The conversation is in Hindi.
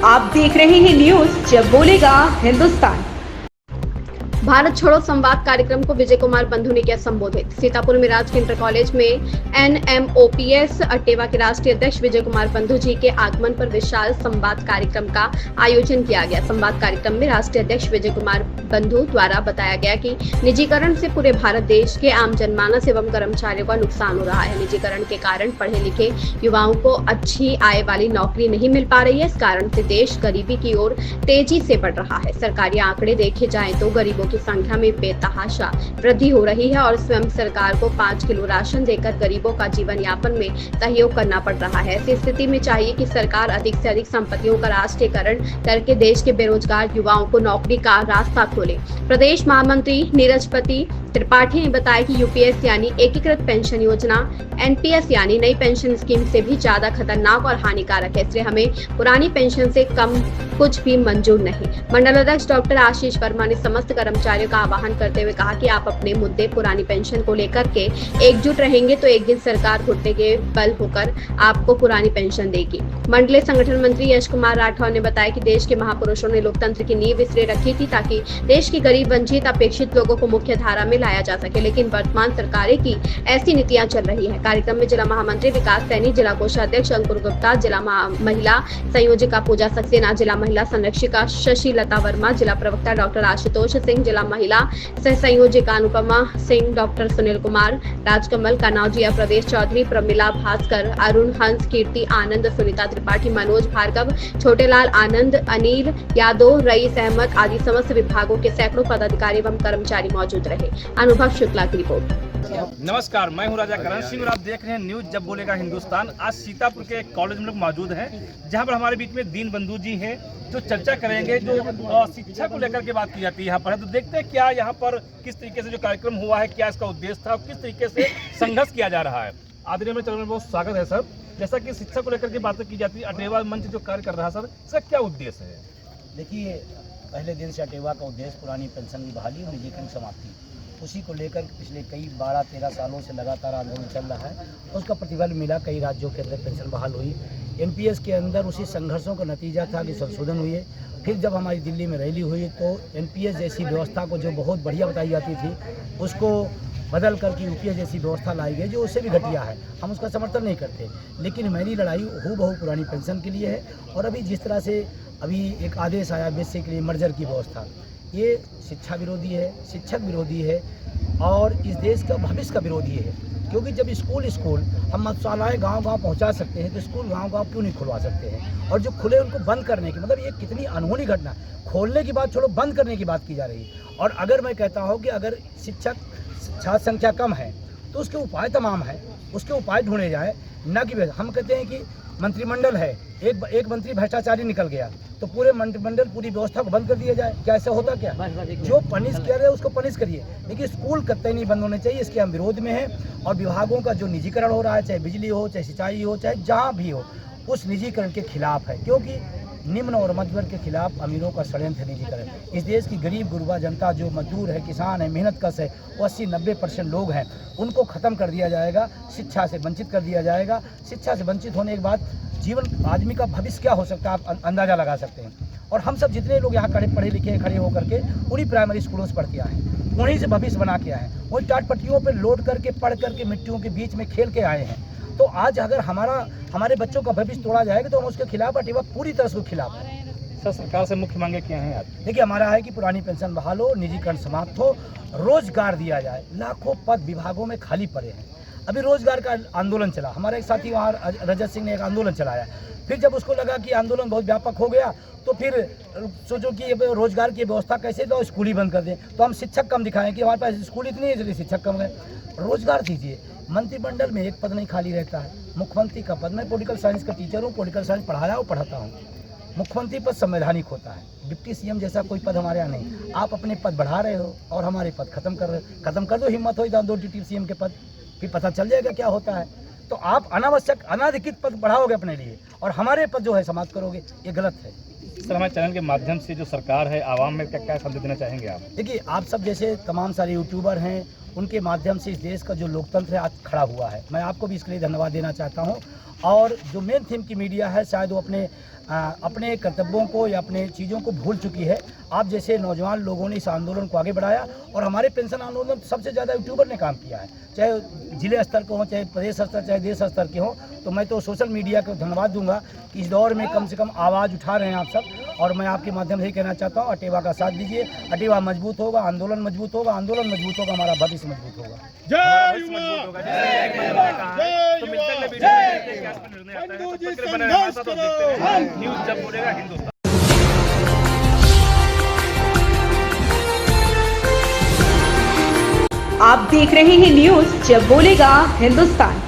आप देख रहे हैं न्यूज जब बोलेगा हिंदुस्तान। भारत छोड़ो संवाद कार्यक्रम को विजय कुमार बंधु ने किया संबोधित। सीतापुर में राजकीय इंटर कॉलेज में NMOPS अटेवा के राष्ट्रीय अध्यक्ष विजय कुमार बंधु जी के आगमन पर विशाल संवाद कार्यक्रम का आयोजन किया गया। संवाद कार्यक्रम में राष्ट्रीय अध्यक्ष विजय कुमार बंधु द्वारा बताया गया कि निजीकरण से पूरे भारत देश के आम जनमानस एवं कर्मचारियों का नुकसान हो रहा है। निजीकरण के कारण पढ़े लिखे युवाओं को अच्छी आय वाली नौकरी नहीं मिल पा रही है। इस कारण से देश गरीबी की ओर तेजी से बढ़ रहा है। सरकारी आंकड़े देखे जाएं तो गरीबों की संख्या में बेतहाशा वृद्धि हो रही है और स्वयं सरकार को 5 किलो राशन देकर गरीबों का जीवन यापन में सहयोग करना पड़ रहा है। ऐसी स्थिति में चाहिए कि सरकार अधिक से अधिक संपत्तियों का राष्ट्रीयकरण करके देश के बेरोजगार युवाओं को नौकरी का रास्ता खोले। प्रदेश महामंत्री नीरजपति त्रिपाठी ने बताया कि यूपीएस यानी एकीकृत पेंशन योजना NPS यानी नई पेंशन स्कीम से भी ज्यादा खतरनाक और हानिकारक है, इसलिए हमें पुरानी पेंशन से कम कुछ भी मंजूर नहीं। मंडल अध्यक्ष डॉक्टर आशीष वर्मा ने समस्त कर्मचारियों का आह्वान करते हुए कहा कि आप अपने मुद्दे पुरानी पेंशन को लेकर के एकजुट रहेंगे तो एक दिन सरकार घुटने के बल होकर आपको पुरानी पेंशन देगी। मंडलीय संगठन मंत्री यश कुमार राठौर ने बताया कि देश के महापुरुषों ने लोकतंत्र की नींव इसलिए रखी थी ताकि देश के गरीब वंचित अपेक्षित लोगों को मुख्य धारा में लाया जा सके, लेकिन वर्तमान सरकारें की ऐसी नीतियां चल रही है। कार्यक्रम में जिला महामंत्री विकास सैनी, जिला कोषाध्यक्ष अंकुर गुप्ता, जिला महिला संयोजिका पूजा सक्सेना, जिला महिला संरक्षिका शशि लता वर्मा, जिला प्रवक्ता डॉक्टर आशुतोष सिंह, जिला महिला सह संयोजिका अनुपमा सिंह, डॉक्टर सुनील कुमार, राजकमल कनौजिया, प्रवेश चौधरी, प्रमिला भास्कर, अरुण हंस, कीर्ति आनंद, सुनीता त्रिपाठी, मनोज भार्गव, छोटेलाल आनंद, अनिल यादव, रईस अहमद आदि समस्त विभागों के सैकड़ों पदाधिकारी एवं कर्मचारी मौजूद रहे। अनुभव शुक्ला की रिपोर्ट। नमस्कार, मैं हूं राजा करण सिंह और आप देख रहे हैं न्यूज जब बोलेगा हिंदुस्तान। आज सीतापुर के कॉलेज में लोग मौजूद हैं जहां पर हमारे बीच में दीन बंधु जी हैं जो चर्चा करेंगे, जो शिक्षा को लेकर के बात की जाती है यहाँ पर। तो देखते हैं क्या यहाँ पर किस तरीके से जो कार्यक्रम हुआ है, क्या इसका उद्देश्य था और किस तरीके से संघर्ष किया जा रहा है। आदरणीय में चरण में बहुत स्वागत है सर। जैसा कि शिक्षा को लेकर के बातें की जाती है, अटेवा मंच जो कार्य कर रहा है सर, इसका क्या उद्देश्य है? देखिए, पहले दिन से अटेवा का उद्देश्य पुरानी पेंशन की बहाली और निजीकरण समाप्ति, उसी को लेकर पिछले कई 12-13 सालों से लगातार आंदोलन चल रहा है। उसका प्रतिफल मिला, कई राज्यों के अंदर पेंशन बहाल हुई। NPS के अंदर उसी संघर्षों का नतीजा था कि संशोधन हुए। फिर जब हमारी दिल्ली में रैली हुई तो NPS जैसी व्यवस्था को जो बहुत बढ़िया बताई जाती थी उसको बदल करके UPS जैसी व्यवस्था लाई गई जो उससे भी घटिया है। हम उसका समर्थन नहीं करते, लेकिन मेरी लड़ाई हूबहू पुरानी पेंशन के लिए है। और अभी जिस तरह से अभी एक आदेश आया बेसिकली के लिए मर्जर की व्यवस्था, ये शिक्षा विरोधी है, शिक्षक विरोधी है और इस देश का भविष्य का विरोधी है। क्योंकि जब स्कूल हम मधुशालाएँ गांव-गांव पहुंचा सकते हैं तो स्कूल गांव-गांव क्यों नहीं खुलवा सकते हैं? और जो खुले उनको बंद करने की, मतलब ये कितनी अनहोनी घटना। खोलने की बात छोड़ो, बंद करने की बात की जा रही है। और अगर मैं कहता हूँ कि अगर छात्र संख्या कम है तो उसके उपाय तमाम है, उसके उपाय ढूंढे जाए। न कि हम कहते हैं कि मंत्रिमंडल है, एक मंत्री भ्रष्टाचारी निकल गया तो पूरे मंत्रिमंडल पूरी व्यवस्था को बंद कर दिया जाए। क्या ऐसा होता? क्या जो पनिश किया जाए उसको पनिश करिए, लेकिन स्कूल कतई नहीं बंद होने चाहिए। इसके हम विरोध में हैं। और विभागों का जो निजीकरण हो रहा है, चाहे बिजली हो, चाहे सिंचाई हो, चाहे जहाँ भी हो, उस निजीकरण के खिलाफ है। क्योंकि निम्न और मध्य वर्ग के खिलाफ अमीरों का षड्यंत्र है निजीकरण। इस देश की गरीब गुरबा जनता जो मजदूर है, किसान है, मेहनत कश है, वो 80-90% लोग हैं, उनको ख़त्म कर दिया जाएगा, शिक्षा से वंचित कर दिया जाएगा। शिक्षा से वंचित होने के बाद जीवन आदमी का भविष्य क्या हो सकता है आप अंदाज़ा लगा सकते हैं। और हम सब जितने लोग यहाँ पढ़े लिखे खड़े होकर के उन्हीं प्राइमरी स्कूलों से पढ़ के आए हैं, उन्हीं से भविष्य बना के आए हैं, वही टाट पट्टियों पर लोड करके पढ़ करके मिट्टियों के बीच में खेल के आए हैं। तो आज अगर हमारे बच्चों का भविष्य तोड़ा जाएगा तो हम उसके खिलाफ, अटेवा पूरी तरह से खिलाफ है। सर, सरकार से मुख्य मांगे क्या हैं आज? देखिए, हमारा है कि पुरानी पेंशन बहाल हो, निजीकरण समाप्त हो, रोजगार दिया जाए। लाखों पद विभागों में खाली पड़े हैं। अभी रोजगार का आंदोलन चला, हमारे एक साथी वहाँ रजत सिंह ने एक आंदोलन चलाया। फिर जब उसको लगा कि आंदोलन बहुत व्यापक हो गया तो फिर सोचो कि रोजगार की व्यवस्था कैसे, तो स्कूल ही बंद कर दें। तो हम शिक्षक कम दिखाएं कि हमारे पास स्कूल इतनी है इसलिए शिक्षक कम है। रोजगार दीजिए। मंत्रिमंडल में एक पद नहीं खाली रहता है, मुख्यमंत्री का पद। मैं पॉलिटिकल साइंस का टीचर हूँ, पॉलिटिकल साइंस पढ़ाया और पढ़ाता हूँ। मुख्यमंत्री पद संवैधानिक होता है, डिप्टी CM जैसा कोई पद हमारे यहाँ नहीं। आप अपने पद बढ़ा रहे हो और हमारे पद खत्म कर दो। हिम्मत हो 2 डिप्टी CM के पद, फिर पता चल जाएगा क्या होता है। तो आप अनावश्यक अनाधिकृत पद बढ़ाओगे अपने लिए और हमारे पद जो है समाप्त करोगे, ये गलत है। सर, हमारे चैनल के माध्यम से जो सरकार है, आवाम में क्या क्या संदेश देना चाहेंगे आप? देखिए, आप सब जैसे तमाम सारे यूट्यूबर हैं उनके माध्यम से इस देश का जो लोकतंत्र है आज खड़ा हुआ है। मैं आपको भी इसके लिए धन्यवाद देना चाहता हूँ। और जो मेन थीम की मीडिया है, शायद वो अपने कर्तव्यों को या अपने चीज़ों को भूल चुकी है। आप जैसे नौजवान लोगों ने इस आंदोलन को आगे बढ़ाया और हमारे पेंशन आंदोलन सबसे ज़्यादा यूट्यूबर ने काम किया है, चाहे जिले स्तर के हों, चाहे प्रदेश स्तर, चाहे देश स्तर के हों। तो मैं तो सोशल मीडिया को धन्यवाद दूंगा कि इस दौर में कम से कम आवाज़ उठा रहे हैं आप सब। और मैं आपके माध्यम से ही कहना चाहता हूँ, अटेवा का साथ दीजिए। अटेवा मजबूत होगा, आंदोलन मजबूत होगा, आंदोलन मजबूत होगा, हमारा भविष्य मजबूत होगा। न्यूज़ जब बोलेगा हिंदुस्तान। आप देख रहे हैं न्यूज जब बोलेगा हिंदुस्तान।